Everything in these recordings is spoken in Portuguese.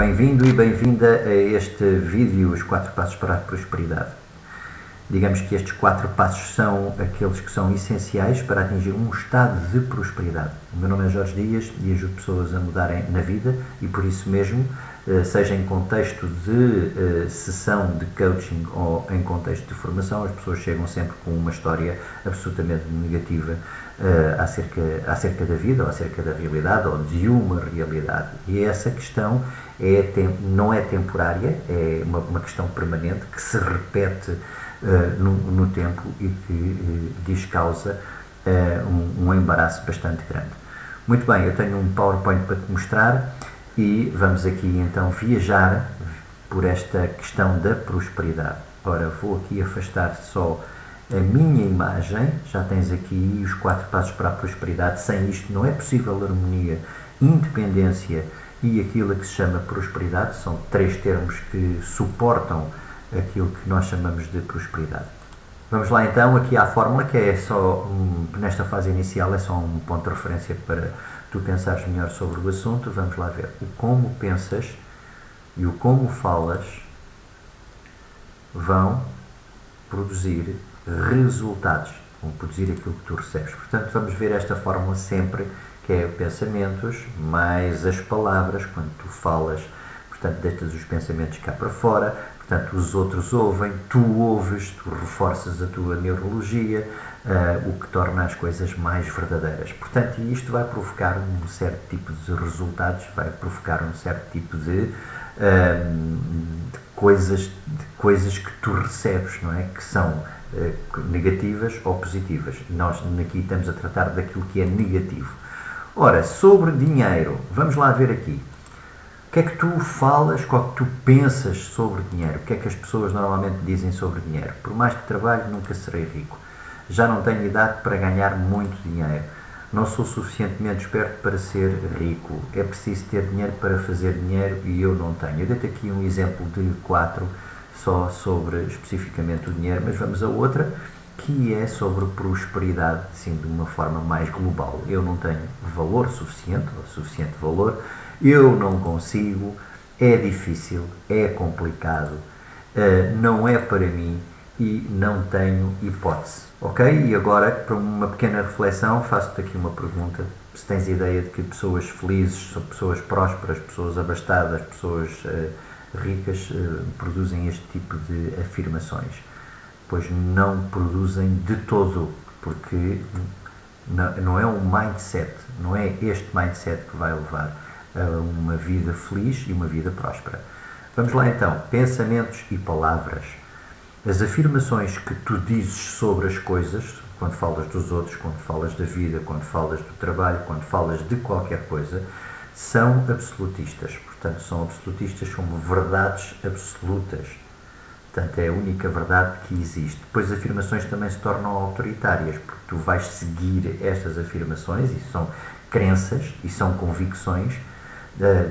Bem-vindo e bem-vinda a este vídeo, os 4 passos para a prosperidade. Digamos que estes 4 passos são aqueles que são essenciais para atingir um estado de prosperidade. O meu nome é Jorge Dias e ajudo pessoas a mudarem na vida e por isso mesmo, seja em contexto de sessão de coaching ou em contexto de formação, as pessoas chegam sempre com uma história absolutamente negativa acerca da vida, ou acerca da realidade, ou de uma realidade. E essa questão não é temporária, é uma questão permanente que se repete no tempo e que lhes causa um embaraço bastante grande. Muito bem, eu tenho um PowerPoint para te mostrar e vamos aqui então viajar por esta questão da prosperidade. Ora, vou aqui afastar só a minha imagem, já tens aqui os 4 passos para a prosperidade. Sem isto não é possível harmonia, independência e aquilo que se chama prosperidade. São 3 termos que suportam aquilo que nós chamamos de prosperidade. Vamos lá então aqui à fórmula, que é só, nesta fase inicial, é só um ponto de referência para tu pensares melhor sobre o assunto. Vamos lá ver. O como pensas e o como falas vão produzir resultados, vão produzir aquilo que tu recebes. Portanto, vamos ver esta fórmula sempre, que é pensamentos mais as palavras. Quando tu falas, portanto, deitas os pensamentos cá para fora, portanto, os outros ouvem, tu ouves, tu reforças a tua neurologia, o que torna as coisas mais verdadeiras. Portanto, isto vai provocar um certo tipo de resultados, vai provocar um certo tipo de coisas que tu recebes, não é? Que são negativas ou positivas. Nós aqui estamos a tratar daquilo que é negativo. Ora, sobre dinheiro, vamos lá ver aqui. O que é que tu falas, o que é que tu pensas sobre dinheiro? O que é que as pessoas normalmente dizem sobre dinheiro? Por mais que trabalhe, nunca serei rico. Já não tenho idade para ganhar muito dinheiro. Não sou suficientemente esperto para ser rico. É preciso ter dinheiro para fazer dinheiro e eu não tenho. Eu dei-te aqui um exemplo de 4 só sobre especificamente o dinheiro, mas vamos a outra, que é sobre prosperidade, assim, de uma forma mais global. Eu não tenho valor suficiente, ou suficiente valor, eu não consigo, é difícil, é complicado, não é para mim e não tenho hipótese. Ok? E agora, para uma pequena reflexão, faço-te aqui uma pergunta. Se tens ideia de que pessoas felizes, pessoas prósperas, pessoas abastadas, pessoas ricas produzem este tipo de afirmações? Pois não produzem de todo, porque não é um mindset, não é este mindset que vai levar a uma vida feliz e uma vida próspera. Vamos lá então, pensamentos e palavras. As afirmações que tu dizes sobre as coisas, quando falas dos outros, quando falas da vida, quando falas do trabalho, quando falas de qualquer coisa, são absolutistas. Portanto, são absolutistas, são verdades absolutas. Portanto, é a única verdade que existe. Depois, as afirmações também se tornam autoritárias, porque tu vais seguir estas afirmações, e são crenças, e são convicções,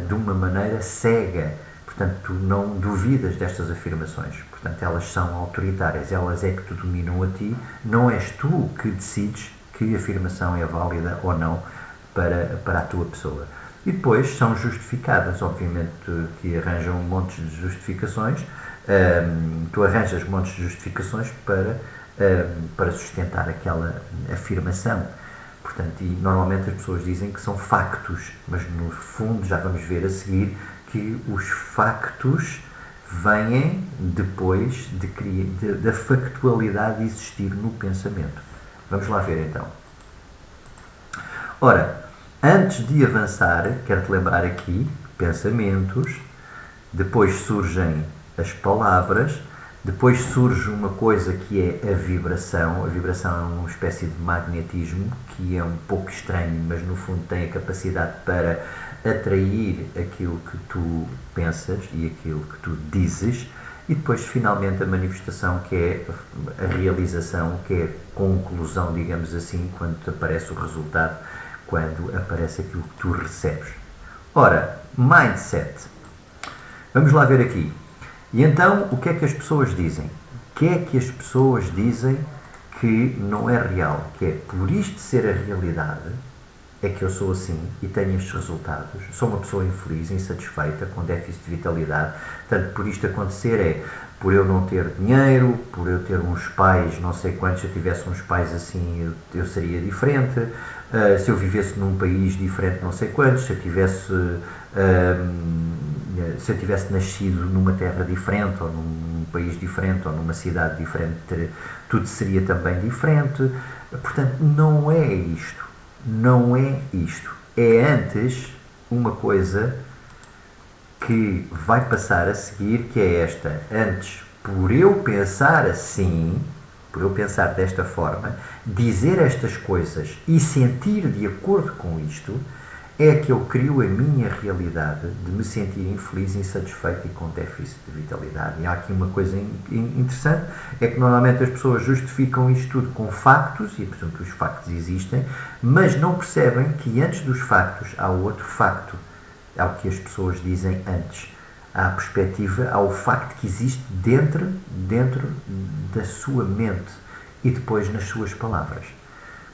de uma maneira cega. Portanto, tu não duvidas destas afirmações. Portanto, elas são autoritárias, elas é que te dominam a ti, não és tu que decides que afirmação é válida ou não para a tua pessoa. E depois são justificadas, obviamente, que arranjam montes de justificações, tu arranjas montes de justificações para sustentar aquela afirmação. Portanto, e normalmente as pessoas dizem que são factos, mas no fundo já vamos ver a seguir que os factos vêm depois da factualidade existir no pensamento. Vamos lá ver então. Ora, antes de avançar, quero-te lembrar aqui, pensamentos, depois surgem as palavras, depois surge uma coisa que é a vibração. A vibração é uma espécie de magnetismo que é um pouco estranho, mas no fundo tem a capacidade para atrair aquilo que tu pensas e aquilo que tu dizes, e depois finalmente a manifestação, que é a realização, que é a conclusão, digamos assim, quando te aparece o resultado, quando aparece aquilo que tu recebes. Ora, mindset. Vamos lá ver aqui. E então, o que é que as pessoas dizem? O que é que as pessoas dizem que não é real? Que é, por isto ser a realidade, é que eu sou assim e tenho estes resultados. Sou uma pessoa infeliz, insatisfeita, com déficit de vitalidade. Portanto, por isto acontecer é por eu não ter dinheiro, por eu ter uns pais, não sei quantos, se eu tivesse uns pais assim, eu seria diferente. Se eu vivesse num país diferente, não sei quantos, se eu tivesse nascido numa terra diferente, ou num país diferente, ou numa cidade diferente, tudo seria também diferente. Portanto, não é isto. Não é isto. É antes uma coisa que vai passar a seguir, que é esta. Antes, por eu pensar assim, por eu pensar desta forma, dizer estas coisas e sentir de acordo com isto, é que eu crio a minha realidade de me sentir infeliz, insatisfeito e com déficit de vitalidade. E há aqui uma coisa interessante, é que normalmente as pessoas justificam isto tudo com factos, e portanto os factos existem, mas não percebem que antes dos factos há outro facto. É o que as pessoas dizem antes. Há a perspectiva, há o facto que existe dentro da sua mente e depois nas suas palavras.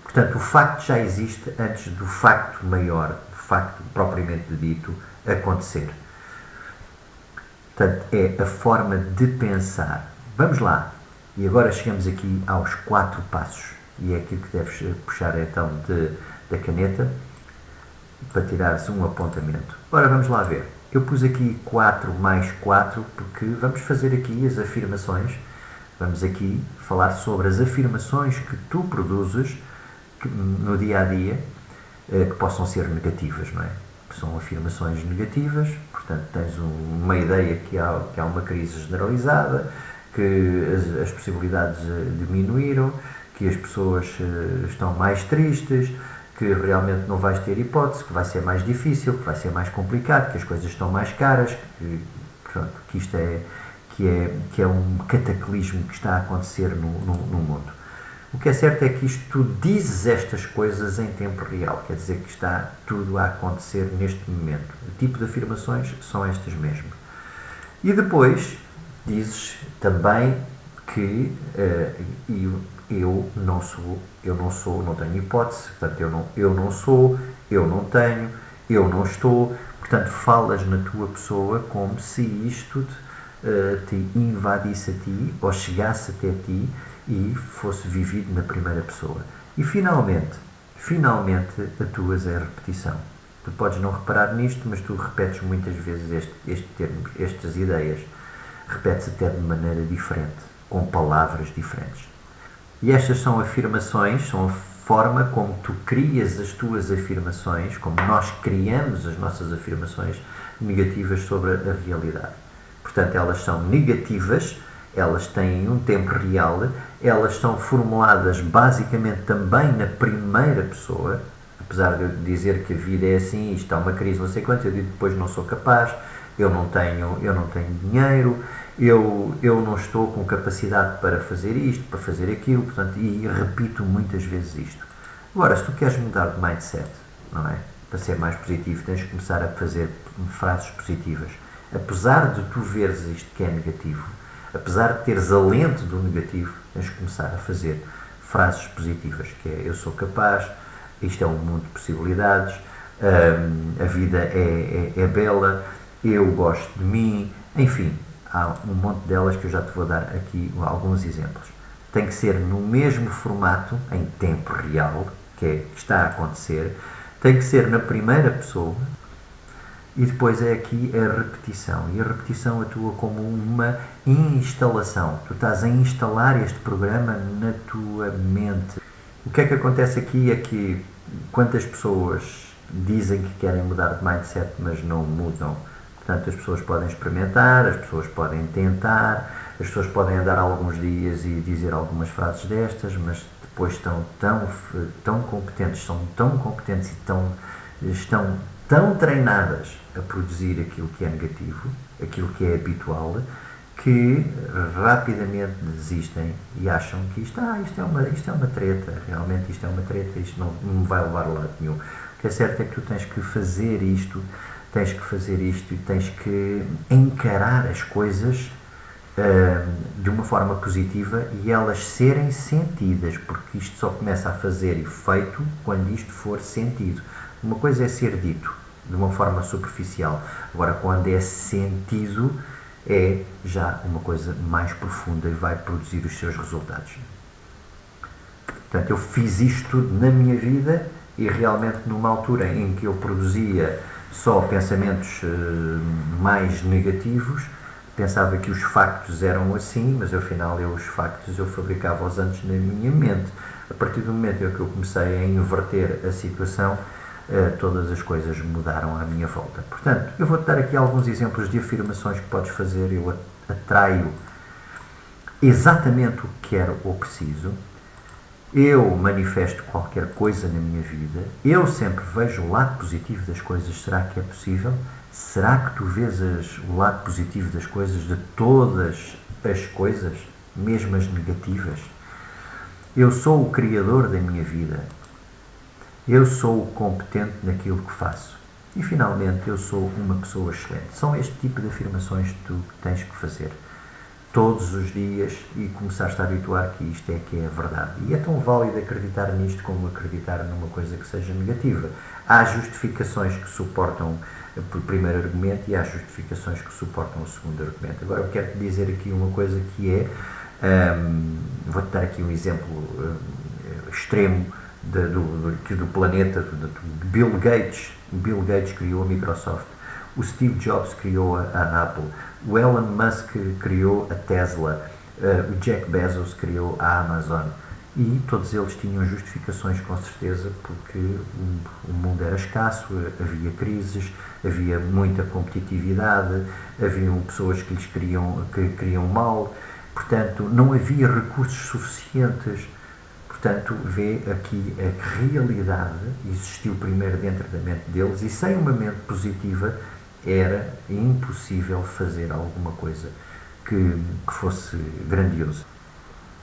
Portanto, o facto já existe antes do facto maior, do facto propriamente dito, acontecer. Portanto, é a forma de pensar. Vamos lá. E agora chegamos aqui aos 4 passos. E é aquilo que deves puxar então da caneta para tirares um apontamento. Ora, vamos lá ver. Eu pus aqui 4 mais 4 porque vamos fazer aqui as afirmações. Vamos aqui falar sobre as afirmações que tu produzes no dia a dia, que possam ser negativas, não é? São afirmações negativas, portanto tens uma ideia que há uma crise generalizada, que as possibilidades diminuíram, que as pessoas estão mais tristes, que realmente não vais ter hipótese, que vai ser mais difícil, que vai ser mais complicado, que as coisas estão mais caras, que isto que é um cataclismo que está a acontecer no mundo. O que é certo é que isto tu dizes estas coisas em tempo real, quer dizer que está tudo a acontecer neste momento. O tipo de afirmações são estas mesmo. E depois dizes também que eu não sou, não tenho hipótese, portanto eu não sou, eu não tenho, eu não estou, portanto falas na tua pessoa como se isto te invadisse a ti ou chegasse até ti e fosse vivido na primeira pessoa. E finalmente atuas a repetição. Tu podes não reparar nisto, mas tu repetes muitas vezes estas ideias. Repetes até de maneira diferente, com palavras diferentes. E estas são afirmações, são a forma como tu crias as tuas afirmações, como nós criamos as nossas afirmações negativas sobre a realidade. Portanto, elas são negativas, elas têm um tempo real, elas são formuladas basicamente também na primeira pessoa, apesar de eu dizer que a vida é assim, isto é uma crise, não sei quanto, eu digo depois não sou capaz, eu não tenho dinheiro, eu não estou com capacidade para fazer isto, para fazer aquilo, portanto, e repito muitas vezes isto. Agora, se tu queres mudar de mindset, não é? Para ser mais positivo, tens de começar a fazer frases positivas. Apesar de tu veres isto que é negativo, apesar de teres alento do negativo, tens de começar a fazer frases positivas, que é eu sou capaz, isto é um mundo de possibilidades, a vida é bela, eu gosto de mim, enfim, há um monte delas que eu já te vou dar aqui alguns exemplos. Tem que ser no mesmo formato, em tempo real, que está a acontecer, tem que ser na primeira pessoa, e depois é aqui a repetição. E a repetição atua como uma instalação. Tu estás a instalar este programa na tua mente. O que é que acontece aqui é que quantas pessoas dizem que querem mudar de mindset, mas não mudam. Portanto, as pessoas podem experimentar, as pessoas podem tentar, as pessoas podem andar alguns dias e dizer algumas frases destas, mas depois estão tão competentes, são tão competentes e estão tão treinadas a produzir aquilo que é negativo, aquilo que é habitual, que rapidamente desistem e acham que isto é uma treta, realmente isto é uma treta, isto não me vai levar a lado nenhum. O que é certo é que tu tens que fazer isto e tens que encarar as coisas de uma forma positiva e elas serem sentidas, porque isto só começa a fazer efeito quando isto for sentido. Uma coisa é ser dito de uma forma superficial, agora quando é sentido é já uma coisa mais profunda e vai produzir os seus resultados. Portanto, eu fiz isto tudo na minha vida e realmente numa altura em que eu produzia só pensamentos mais negativos, pensava que os factos eram assim, mas afinal os factos eu fabricava-os antes na minha mente. A partir do momento em que eu comecei a inverter a situação, todas as coisas mudaram à minha volta. Portanto, eu vou-te dar aqui alguns exemplos de afirmações que podes fazer. Eu atraio exatamente o que quero ou preciso. Eu manifesto qualquer coisa na minha vida. Eu sempre vejo o lado positivo das coisas. Será que é possível? Será que tu vês o lado positivo das coisas, de todas as coisas, mesmo as negativas? Eu sou o criador da minha vida. Eu sou o competente naquilo que faço. E, finalmente, eu sou uma pessoa excelente. São este tipo de afirmações que tu tens que fazer todos os dias e começaste a habituar que isto é que é a verdade. E é tão válido acreditar nisto como acreditar numa coisa que seja negativa. Há justificações que suportam o primeiro argumento e há justificações que suportam o segundo argumento. Agora eu quero te dizer aqui uma coisa que é, vou-te dar aqui um exemplo extremo do planeta, de Bill Gates. Bill Gates criou a Microsoft, o Steve Jobs criou a Apple, o Elon Musk criou a Tesla, o Jeff Bezos criou a Amazon. E todos eles tinham justificações, com certeza, porque o mundo era escasso, havia crises, havia muita competitividade, haviam pessoas que lhes queriam mal, portanto, não havia recursos suficientes. Portanto, vê aqui a que realidade existiu primeiro dentro da mente deles e sem uma mente positiva era impossível fazer alguma coisa que fosse grandioso.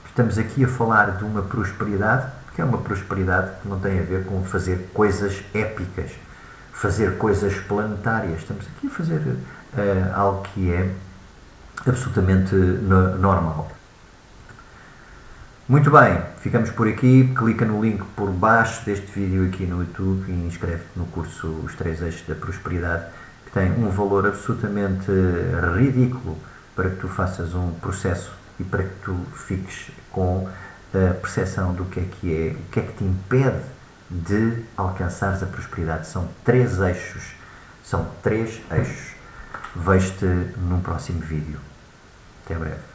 Estamos aqui a falar de uma prosperidade, que é uma prosperidade que não tem a ver com fazer coisas épicas, fazer coisas planetárias. Estamos aqui a fazer algo que é absolutamente normal. Muito bem, ficamos por aqui. Clica no link por baixo deste vídeo aqui no YouTube e inscreve-te no curso Os 3 Eixos da Prosperidade, que tem um valor absolutamente ridículo para que tu faças um processo e para que tu fiques com a percepção do que é, o que é que te impede de alcançares a prosperidade. São 3 eixos. Vejo-te num próximo vídeo. Até breve.